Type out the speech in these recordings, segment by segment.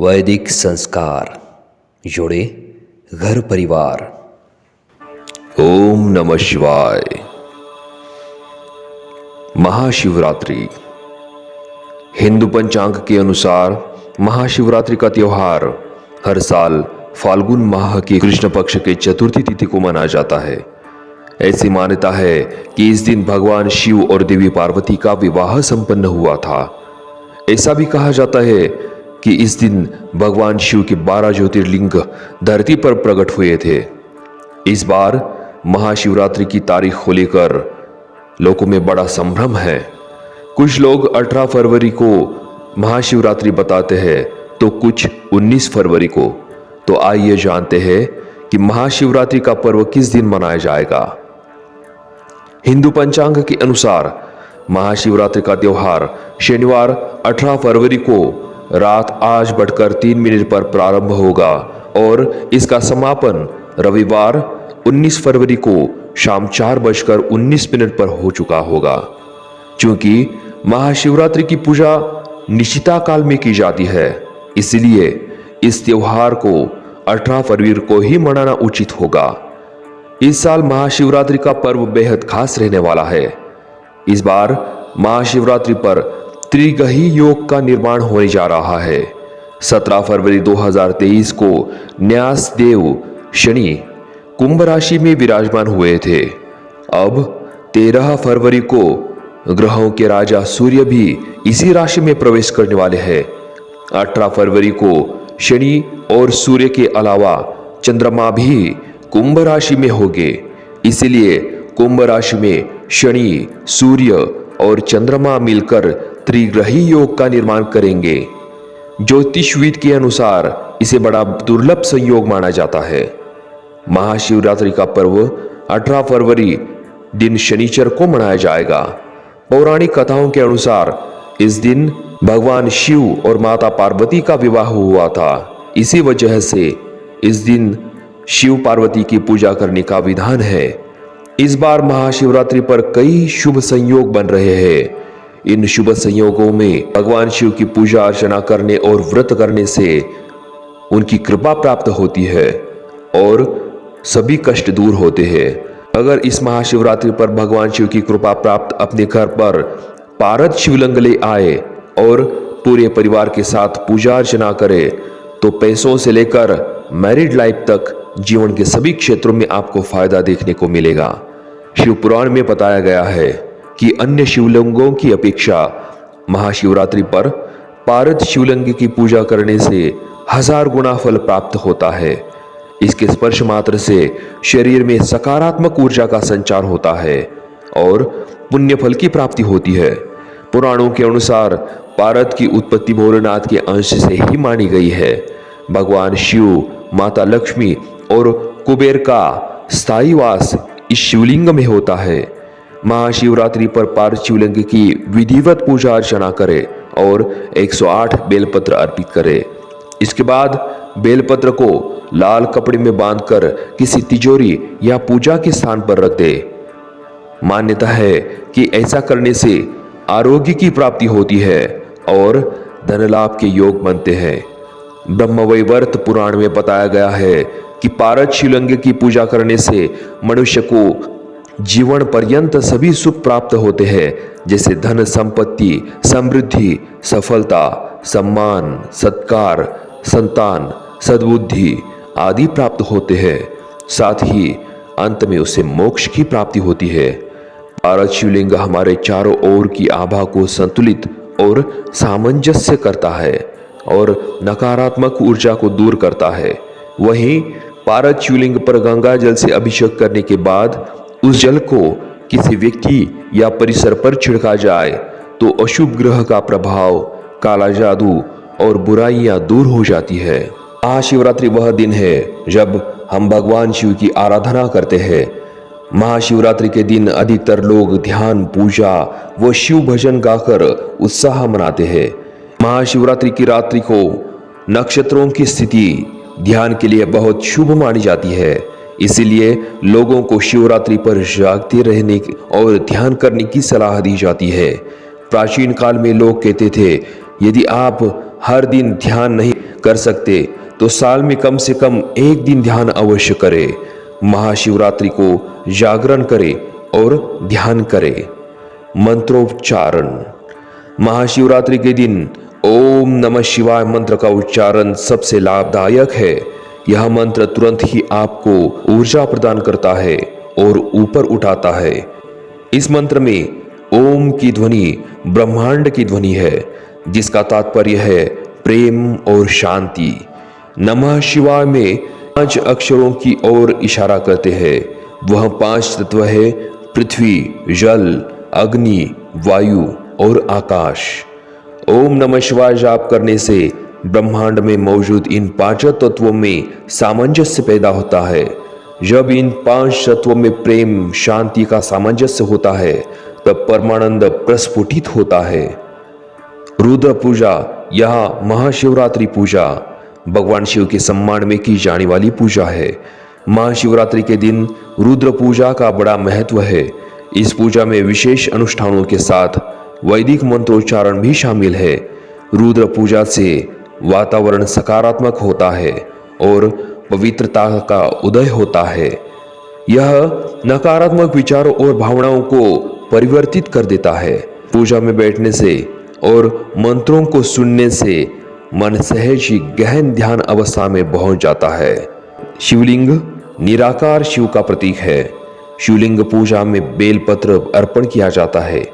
वैदिक संस्कार जोड़े घर परिवार। ओम नमः शिवाय। महाशिवरात्रि हिंदू पंचांग के अनुसार महाशिवरात्रि का त्योहार हर साल फाल्गुन माह के कृष्ण पक्ष के चतुर्थी तिथि को मनाया जाता है। ऐसी मान्यता है कि इस दिन भगवान शिव और देवी पार्वती का विवाह संपन्न हुआ था। ऐसा भी कहा जाता है कि इस दिन भगवान शिव के 12 ज्योतिर्लिंग धरती पर प्रकट हुए थे। इस बार महाशिवरात्रि की तारीख को लेकर लोगों में बड़ा संभ्रम है। कुछ लोग 18 फरवरी को महाशिवरात्रि बताते हैं तो कुछ 19 फरवरी को। तो आइए जानते हैं कि महाशिवरात्रि का पर्व किस दिन मनाया जाएगा। हिंदू पंचांग के अनुसार महाशिवरात्रि का त्योहार शनिवार 18 फरवरी को रात 8:03 पर प्रारंभ होगा और इसका समापन रविवार 19 फरवरी को शाम 4:19 पर हो चुका होगा। क्योंकि महाशिवरात्रि की पूजा निशिता काल में की जाती है, इसलिए इस त्योहार को 18 फरवरी को ही मनाना उचित होगा। इस साल महाशिवरात्रि का पर्व बेहद खास रहने वाला है। इस बार महाशिवरात्रि पर त्रिग्रही योग का निर्माण होने जा रहा है। 17 फरवरी 2023 को न्यास देव शनि कुंभ राशि में विराजमान हुए थे। अब 13 फरवरी को ग्रहों के राजा सूर्य भी इसी राशि में प्रवेश करने वाले हैं। 18 फरवरी को शनि और सूर्य के अलावा चंद्रमा भी कुंभ राशि में होंगे। इसलिए कुंभ राशि में शनि, सूर्य और चंद्रमा मिलकर त्रिग्रही योग का निर्माण करेंगे। ज्योतिषविद के अनुसार इसे बड़ा दुर्लभ संयोग माना जाता है। महाशिवरात्रि का पर्व 18 फरवरी दिन शनिचर को मनाया जाएगा। पौराणिक कथाओं के अनुसार इस दिन भगवान शिव और माता पार्वती का विवाह हुआ था। इसी वजह से इस दिन शिव पार्वती की पूजा करने का विधान है। इस बार महाशिवरात्रि पर कई शुभ संयोग बन रहे हैं। इन शुभ संयोगों में भगवान शिव की पूजा अर्चना करने और व्रत करने से उनकी कृपा प्राप्त होती है और सभी कष्ट दूर होते हैं। अगर इस महाशिवरात्रि पर भगवान शिव की कृपा प्राप्त अपने घर पर पारद शिवलिंग ले आए और पूरे परिवार के साथ पूजा अर्चना करे तो पैसों से लेकर मैरिड लाइफ तक जीवन के सभी क्षेत्रों में आपको फायदा देखने को मिलेगा। शिव पुराण में बताया गया है कि अन्य शिवलिंगों की अपेक्षा महाशिवरात्रि पर पारद शिवलिंग की पूजा करने से 1000 गुना फल प्राप्त होता है। इसके स्पर्श मात्र से शरीर में सकारात्मक ऊर्जा का संचार होता है और पुण्य फल की प्राप्ति होती है। पुराणों के अनुसार पारद की उत्पत्ति भोलेनाथ के अंश से ही मानी गई है। भगवान शिव, माता लक्ष्मी और कुबेर का स्थायी वास इस शिवलिंग में होता है। महाशिवरात्रि पर पारद शिवलिंग की विधिवत पूजा अर्चना करें और 108 बेलपत्र अर्पित करें। इसके बाद बेलपत्र को लाल कपड़े में बांधकर किसी तिजोरी या पूजा के स्थान पर रख दे। मान्यता है कि ऐसा करने से आरोग्य की प्राप्ति होती है और धन लाभ के योग बनते हैं। ब्रह्मवैवर्त पुराण में बताया गया है कि पारद शिवलिंग की पूजा करने से मनुष्य को जीवन पर्यंत सभी सुख प्राप्त होते हैं, जैसे धन संपत्ति, समृद्धि, सफलता, सम्मान, सत्कार, संतान, सद्बुद्धि आदि प्राप्त होते हैं। साथ ही अंत में उसे मोक्ष की प्राप्ति होती है। पारद शिवलिंग हमारे चारों ओर की आभा को संतुलित और सामंजस्य करता है और नकारात्मक ऊर्जा को दूर करता है। वहीं पारद शिवलिंग पर गंगा जल से अभिषेक करने के बाद उस जल को किसी व्यक्ति या परिसर पर छिड़का जाए तो अशुभ ग्रह का प्रभाव, काला जादू और बुराइयां दूर हो जाती है। महाशिवरात्रि वह दिन है जब हम भगवान शिव की आराधना करते हैं। महाशिवरात्रि के दिन अधिकतर लोग ध्यान, पूजा व शिव भजन गाकर उत्साह मनाते हैं। महाशिवरात्रि की रात्रि को नक्षत्रों की स्थिति ध्यान के लिए बहुत शुभ मानी जाती है। इसीलिए लोगों को शिवरात्रि पर जागते रहने और ध्यान करने की सलाह दी जाती है। प्राचीन काल में लोग कहते थे, यदि आप हर दिन ध्यान नहीं कर सकते तो साल में कम से कम एक दिन ध्यान अवश्य करें। महाशिवरात्रि को जागरण करें और ध्यान करें। मंत्रोच्चारण। महाशिवरात्रि के दिन ओम नमः शिवाय मंत्र का उच्चारण सबसे लाभदायक है। यह मंत्र तुरंत ही आपको ऊर्जा प्रदान करता है और ऊपर उठाता है। इस मंत्र में ओम की ध्वनि ब्रह्मांड की ध्वनि है, जिसका तात्पर्य है प्रेम और शांति। नमः शिवाय में 5 अक्षरों की ओर इशारा करते हैं। वह 5 तत्व है पृथ्वी, जल, अग्नि, वायु और आकाश। ओम नमः शिवाय जाप करने से ब्रह्मांड में मौजूद इन 5 तत्वों में सामंजस्य पैदा होता है। जब इन 5 तत्वों में प्रेम शांति का सामंजस्य होता है तब परमानंद प्रस्फुटित होता है। रुद्र पूजा या महाशिवरात्रि पूजा भगवान शिव के सम्मान में की जाने वाली पूजा है। महाशिवरात्रि के दिन रुद्र पूजा का बड़ा महत्व है। इस पूजा में विशेष अनुष्ठानों के साथ वैदिक मंत्रोच्चारण भी शामिल है। रुद्र पूजा से वातावरण सकारात्मक होता है और पवित्रता का उदय होता है। यह नकारात्मक विचारों और भावनाओं को परिवर्तित कर देता है। पूजा में बैठने से और मंत्रों को सुनने से मन सहज ही गहन ध्यान अवस्था में पहुंच जाता है। शिवलिंग निराकार शिव का प्रतीक है। शिवलिंग पूजा में बेलपत्र अर्पण किया जाता है।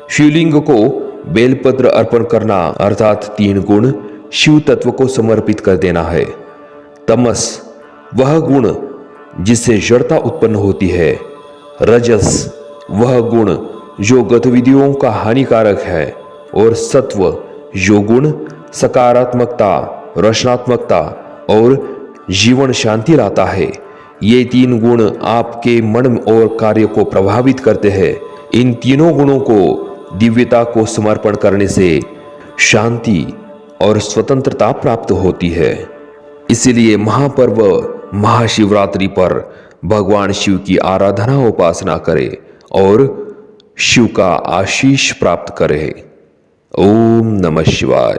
शिवलिंग को बेलपत्र अर्पण करना अर्थात 3 गुण शिव तत्व को समर्पित कर देना है। तमस वह गुण जिससे जड़ता उत्पन्न होती है। रजस वह गुण जो गतिविधियों का हानिकारक है। और सत्व जो गुण सकारात्मकता, रचनात्मकता और जीवन शांति लाता है। ये 3 गुण आपके मन और कार्य को प्रभावित करते हैं। इन तीनों गुणों को दिव्यता को समर्पण करने से शांति और स्वतंत्रता प्राप्त होती है। इसलिए महापर्व महाशिवरात्रि पर भगवान शिव की आराधना उपासना करें और शिव का आशीष प्राप्त करें। ओम नमः शिवाय।